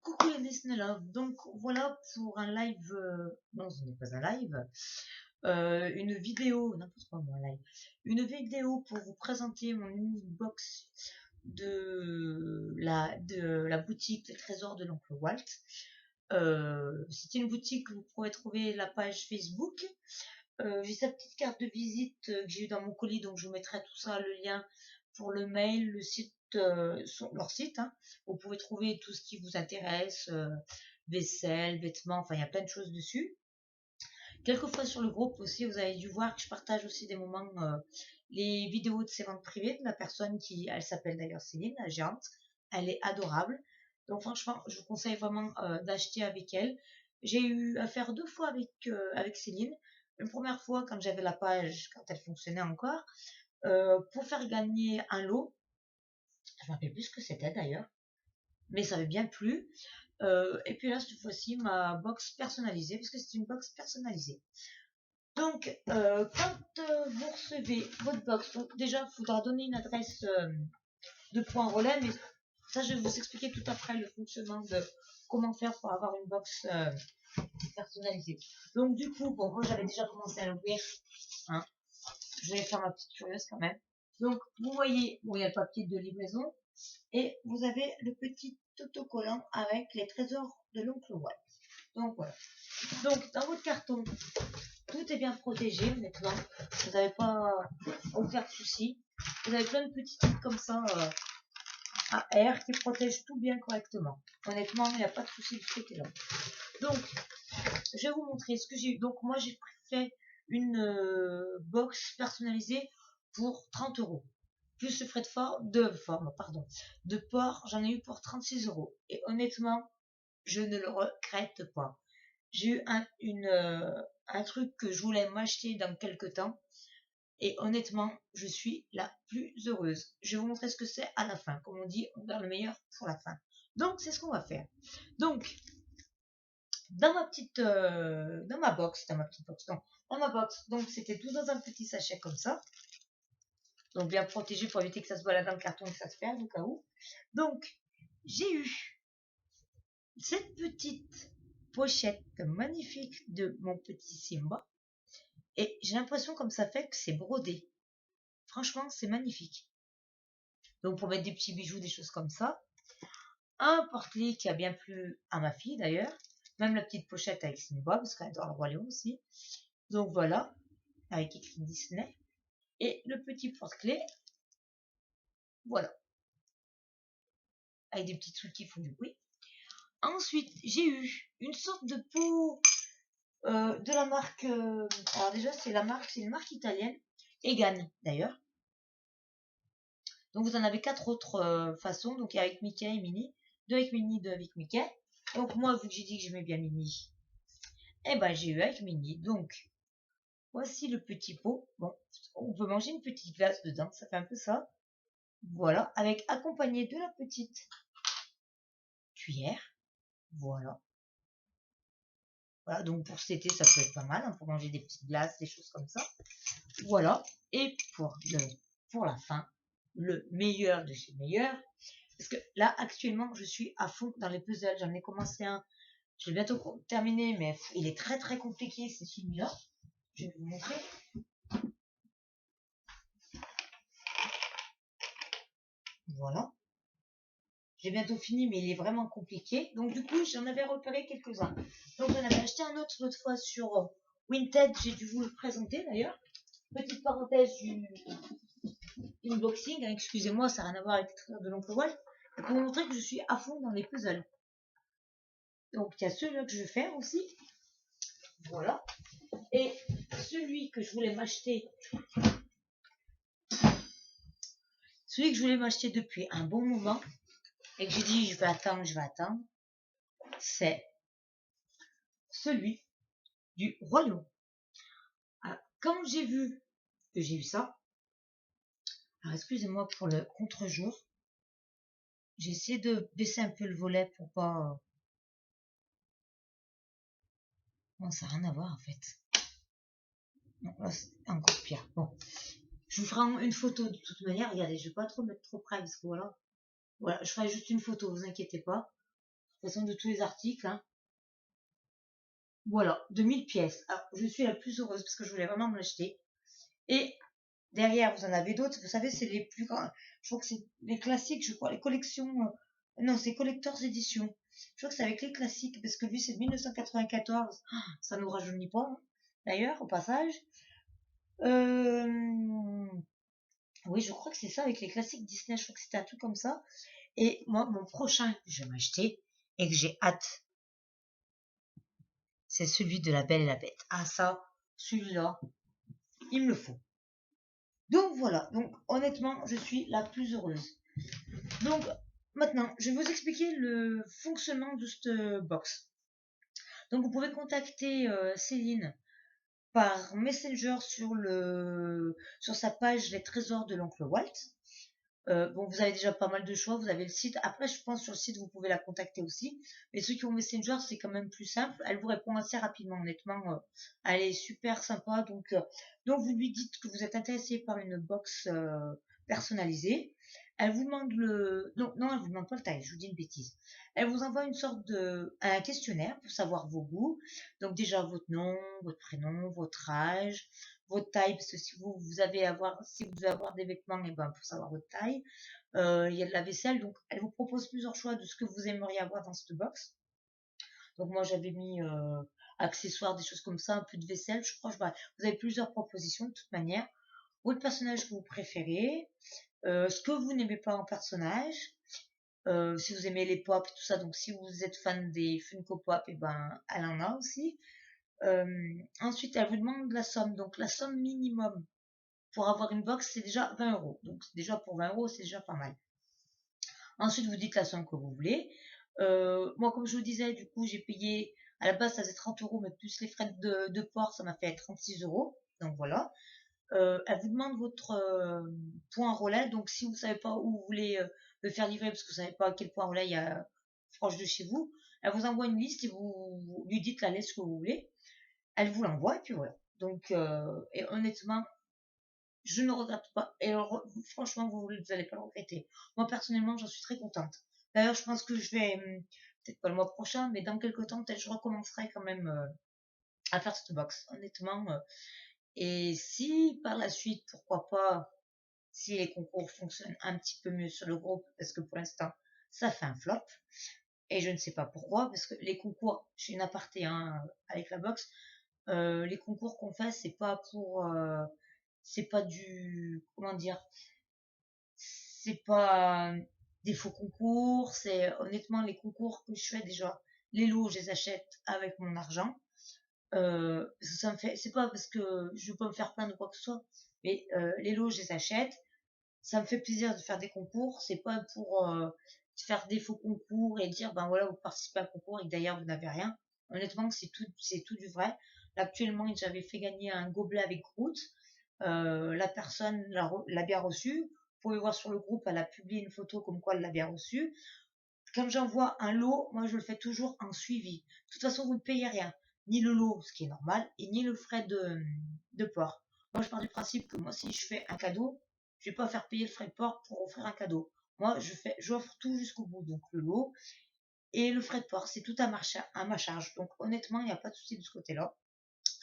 Coucou les Disney Love, donc voilà pour un live, non ce n'est pas un live, une vidéo, n'importe quoi moi, un live, une vidéo pour vous présenter mon unbox de la boutique des trésors de l'oncle Walt. C'est une boutique que vous pourrez trouver la page Facebook. J'ai sa petite carte de visite que j'ai eu dans mon colis, donc je vous mettrai tout ça, le lien pour le mail, le site, leur site, hein. Vous pouvez trouver tout ce qui vous intéresse, vaisselle, vêtements, enfin il y a plein de choses dessus. Quelquefois sur le groupe aussi, vous avez dû voir que je partage aussi des moments, les vidéos de ses ventes privées de la personne qui, elle s'appelle d'ailleurs Céline, la gérante. Elle est adorable. Donc franchement, je vous conseille vraiment d'acheter avec elle. J'ai eu affaire 2 fois avec Céline. Une première fois quand j'avais la page, quand elle fonctionnait encore, pour faire gagner un lot. Je ne me rappelle plus ce que c'était d'ailleurs, mais ça avait bien plu. Et puis là, cette fois-ci, ma box personnalisée, parce que c'est une box personnalisée. Donc, quand vous recevez votre box, donc déjà, il faudra donner une adresse de point relais, mais ça, je vais vous expliquer tout après le fonctionnement de comment faire pour avoir une box personnalisée. Donc, du coup, bon, moi, j'avais déjà commencé à l'ouvrir, hein. Je vais faire ma petite curieuse quand même. Donc, vous voyez, bon, il y a le papier de livraison et vous avez le petit autocollant avec les trésors de l'oncle Walt. Donc, voilà. Donc, dans votre carton, tout est bien protégé, honnêtement. Vous n'avez pas aucun souci. Vous avez plein de petits trucs comme ça à air qui protègent tout bien correctement. Honnêtement, il n'y a pas de souci de ce côté-là. Donc, je vais vous montrer ce que j'ai eu. Donc, moi, j'ai fait une box personnalisée pour 30 €. Plus le frais de port, j'en ai eu pour 36 €. Et honnêtement, je ne le regrette pas. J'ai eu un truc que je voulais m'acheter dans quelques temps. Et honnêtement, je suis la plus heureuse. Je vais vous montrer ce que c'est à la fin. Comme on dit, on garde le meilleur pour la fin. Donc, c'est ce qu'on va faire. Donc, dans ma petite box, donc c'était tout dans un petit sachet comme ça, donc bien protégé pour éviter que ça se balade dans le carton et que ça se perde au cas où. Donc j'ai eu cette petite pochette magnifique de mon petit Simba et j'ai l'impression comme ça fait que c'est brodé. Franchement, c'est magnifique. Donc pour mettre des petits bijoux, des choses comme ça. Un porte-clés qui a bien plu à ma fille d'ailleurs. Même la petite pochette avec Simba, parce qu'elle adore le Roi Lion aussi. Donc voilà, avec écrit Disney. Et le petit porte-clés, voilà, avec des petits trucs qui font du bruit. Ensuite, j'ai eu une sorte de pot de la marque, alors déjà c'est une marque italienne, Egan d'ailleurs. Donc vous en avez 4 autres façons, donc avec Mickey et Minnie, 2 avec Minnie, 2 avec Mickey. Donc moi, vu que j'ai dit que j'aimais bien Minnie, eh ben j'ai eu avec Minnie. Donc voici le petit pot. Bon, on peut manger une petite glace dedans, ça fait un peu ça. Voilà, avec accompagné de la petite cuillère. Voilà. Voilà, donc pour cet été, ça peut être pas mal, hein, pour manger des petites glaces, des choses comme ça. Voilà. Et pour la fin, le meilleur de chez meilleurs. Parce que là, actuellement, je suis à fond dans les puzzles. J'en ai commencé un. Je vais bientôt terminer, mais il est très très compliqué, c'est celui-là. Je vais vous montrer. Voilà. J'ai bientôt fini, mais il est vraiment compliqué. Donc du coup, j'en avais repéré quelques-uns. Donc j'en avais acheté un autre l'autre fois sur Vinted. J'ai dû vous le présenter d'ailleurs. Petite parenthèse du unboxing. Hein, excusez-moi, ça n'a rien à voir avec les trésors de l'oncle Walt. Pour vous montrer que je suis à fond dans les puzzles. Donc il y a celui-là que je vais faire aussi. Voilà. Et celui que je voulais m'acheter. Celui que je voulais m'acheter depuis un bon moment. Et que j'ai dit je vais attendre. C'est celui du Roi Lion. Comme j'ai vu que j'ai eu ça, alors excusez-moi pour le contre-jour, j'ai essayé de baisser un peu le volet pour pas... Non, ça n'a rien à voir en fait. Non, là c'est encore pire. Bon, je vous ferai une photo de toute manière. Regardez, je vais pas trop mettre trop près parce que voilà. Voilà, je ferai juste une photo, vous inquiétez pas. toute façon, de tous les articles, hein. Voilà, 2000 pièces. Alors, je suis la plus heureuse parce que je voulais vraiment me l'acheter. Et derrière, vous en avez d'autres. Vous savez, c'est les plus grands. Je crois que c'est les classiques, je crois, les collections. Non, c'est Collector's Edition. Je crois que c'est avec les classiques, parce que lui, c'est de 1994. Ah, ça nous rajeunit pas, hein, d'ailleurs, au passage. Euh, Oui, je crois que c'est ça avec les classiques Disney. Je crois que c'était un truc comme ça. Et moi, mon prochain que je vais m'acheter et que j'ai hâte, c'est celui de La Belle et la Bête. Ah ça, celui-là, il me le faut. Donc voilà, donc honnêtement, je suis la plus heureuse. Donc maintenant, je vais vous expliquer le fonctionnement de cette box. Donc vous pouvez contacter Céline par Messenger sur sa page Les Trésors de l'Oncle Walt. Bon, vous avez déjà pas mal de choix, vous avez le site. Après, je pense sur le site, vous pouvez la contacter aussi. Mais ceux qui ont Messenger, c'est quand même plus simple. Elle vous répond assez rapidement, honnêtement. Elle est super sympa. Donc, vous lui dites que vous êtes intéressé par une box personnalisée. Elle vous demande Non, non, elle vous demande pas le taille, je vous dis une bêtise. Elle vous envoie un questionnaire pour savoir vos goûts. Donc, déjà, votre nom, votre prénom, votre âge, votre taille, parce que si vous devez avoir des vêtements, et ben, pour savoir votre taille. Il y a de la vaisselle, donc elle vous propose plusieurs choix de ce que vous aimeriez avoir dans cette box. Donc moi j'avais mis accessoires, des choses comme ça, un peu de vaisselle, je crois. Vous avez plusieurs propositions de toute manière. Votre personnage que vous préférez, ce que vous n'aimez pas en personnage, si vous aimez les pop et tout ça, donc si vous êtes fan des Funko Pop, et ben elle en a aussi. Ensuite, elle vous demande la somme, donc la somme minimum pour avoir une box, c'est déjà 20 euros. Donc déjà pour 20 euros, c'est déjà pas mal. Ensuite, vous dites la somme que vous voulez. Moi, comme je vous disais, du coup, j'ai payé, à la base, ça faisait 30 euros, mais plus les frais de port, ça m'a fait 36 euros. Donc voilà. Elle vous demande votre point relais. Donc si vous ne savez pas où vous voulez le faire livrer, parce que vous ne savez pas à quel point relais il y a proche de chez vous, elle vous envoie une liste et vous lui dites la liste que vous voulez. Elle vous l'envoie et puis voilà. Donc, et honnêtement, je ne regrette pas. Et alors, franchement, vous n'allez pas le regretter. Moi, personnellement, j'en suis très contente. D'ailleurs, je pense que je vais, peut-être pas le mois prochain, mais dans quelques temps, peut-être je recommencerai quand même à faire cette box, honnêtement. Et si par la suite, pourquoi pas, si les concours fonctionnent un petit peu mieux sur le groupe, parce que pour l'instant, ça fait un flop. Et je ne sais pas pourquoi, parce que les concours, je suis une aparté hein, avec la box, les concours qu'on fait, c'est pas du, comment dire, c'est pas des faux concours, c'est honnêtement les concours que je fais déjà, les lots, je les achète avec mon argent. Ça me fait, c'est pas parce que je veux pas me faire plaindre ou quoi que ce soit, mais les lots, je les achète. Ça me fait plaisir de faire des concours, c'est pas pour faire des faux concours et dire ben voilà, vous participez à un concours et d'ailleurs vous n'avez rien. Honnêtement, c'est tout du vrai. Là, actuellement, j'avais fait gagner un gobelet avec Groot. La personne l'a bien reçu. Vous pouvez voir sur le groupe, elle a publié une photo comme quoi elle l'a bien reçu. Quand j'envoie un lot, moi je le fais toujours en suivi. De toute façon, vous ne payez rien, ni le lot, ce qui est normal, et ni le frais de port. Moi, je pars du principe que moi, si je fais un cadeau, je ne vais pas faire payer le frais de port pour offrir un cadeau. Moi, j'offre tout jusqu'au bout, donc le lot et le frais de port, c'est tout à ma charge. Donc honnêtement, il n'y a pas de souci de ce côté-là.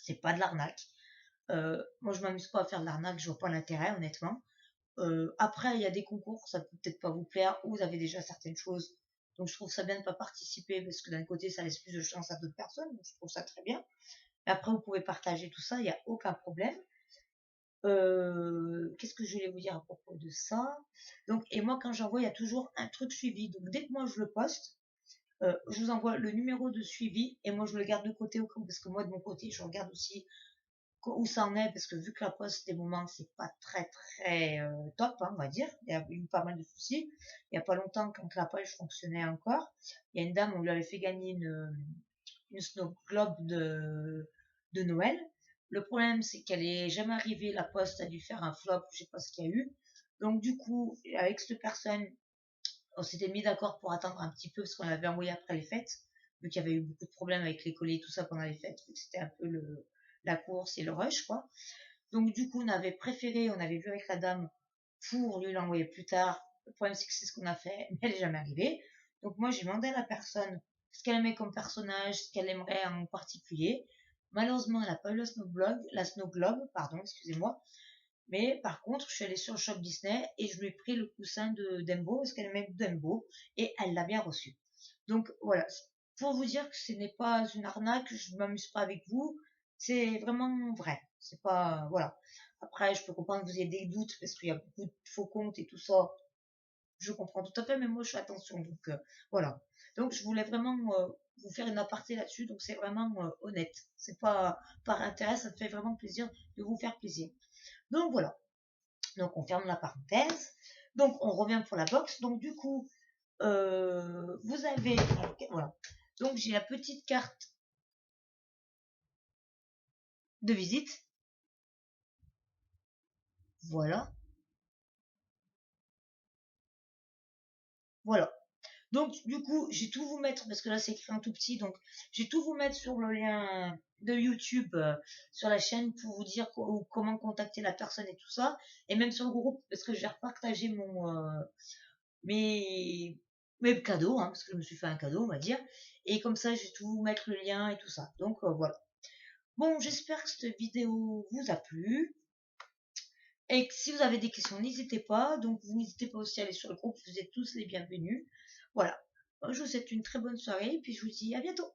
C'est pas de l'arnaque. Moi, je m'amuse pas à faire de l'arnaque, je vois pas l'intérêt, honnêtement. Après, il y a des concours, ça peut peut-être pas vous plaire, ou vous avez déjà certaines choses. Donc, je trouve ça bien de ne pas participer, parce que d'un côté, ça laisse plus de chance à d'autres personnes. Donc, je trouve ça très bien. Et après, vous pouvez partager tout ça, il n'y a aucun problème. Qu'est-ce que je voulais vous dire à propos de ça? Donc, et moi, quand j'envoie, il y a toujours un truc suivi. Donc, dès que moi je le poste, je vous envoie le numéro de suivi et moi je le garde de côté au cas où, parce que moi de mon côté, je regarde aussi où ça en est, parce que vu que la poste des moments c'est pas très très top hein, on va dire, il y a eu pas mal de soucis. Il y a pas longtemps, quand la page fonctionnait encore, il y a une dame, on lui avait fait gagner une Snow Globe de Noël. Le problème c'est qu'elle est jamais arrivée, la poste a dû faire un flop, je sais pas ce qu'il y a eu. Donc du coup, avec cette personne, on s'était mis d'accord pour attendre un petit peu, parce qu'on l'avait envoyé après les fêtes, vu qu'il y avait eu beaucoup de problèmes avec les colis et tout ça pendant les fêtes, vu que c'était un peu la course et le rush, quoi. Donc du coup, on avait préféré, on avait vu avec la dame pour lui l'envoyer plus tard. Le problème, c'est que c'est ce qu'on a fait, mais elle n'est jamais arrivée. Donc moi, j'ai demandé à la personne ce qu'elle aimait comme personnage, ce qu'elle aimerait en particulier. Malheureusement, elle n'a pas eu la Snow Globe, pardon, excusez-moi. Mais par contre, je suis allée sur le shop Disney et je lui ai pris le coussin de Dembo parce qu'elle aimait Dembo et elle l'a bien reçu. Donc voilà, pour vous dire que ce n'est pas une arnaque, je ne m'amuse pas avec vous, c'est vraiment vrai. C'est pas, voilà. Après, je peux comprendre que vous ayez des doutes parce qu'il y a beaucoup de faux comptes et tout ça. Je comprends tout à fait, mais moi je fais attention. Donc voilà. Donc je voulais vraiment vous faire une aparté là-dessus. Donc c'est vraiment honnête. C'est pas par intérêt, ça me fait vraiment plaisir de vous faire plaisir. Donc voilà. Donc on ferme la parenthèse. Donc on revient pour la box. Donc du coup, vous avez, voilà. Donc j'ai la petite carte de visite. Voilà. Voilà. Donc, du coup, j'ai tout vous mettre, parce que là, c'est écrit en tout petit, donc j'ai tout vous mettre sur le lien de YouTube, sur la chaîne, pour vous dire comment contacter la personne et tout ça, et même sur le groupe, parce que je vais repartager mes, mes cadeaux, hein, parce que je me suis fait un cadeau, on va dire, et comme ça, je vais tout vous mettre le lien et tout ça. Donc, voilà. Bon, j'espère que cette vidéo vous a plu, et que si vous avez des questions, n'hésitez pas, donc vous n'hésitez pas aussi à aller sur le groupe, vous êtes tous les bienvenus. Voilà. Je vous souhaite une très bonne soirée et puis je vous dis à bientôt.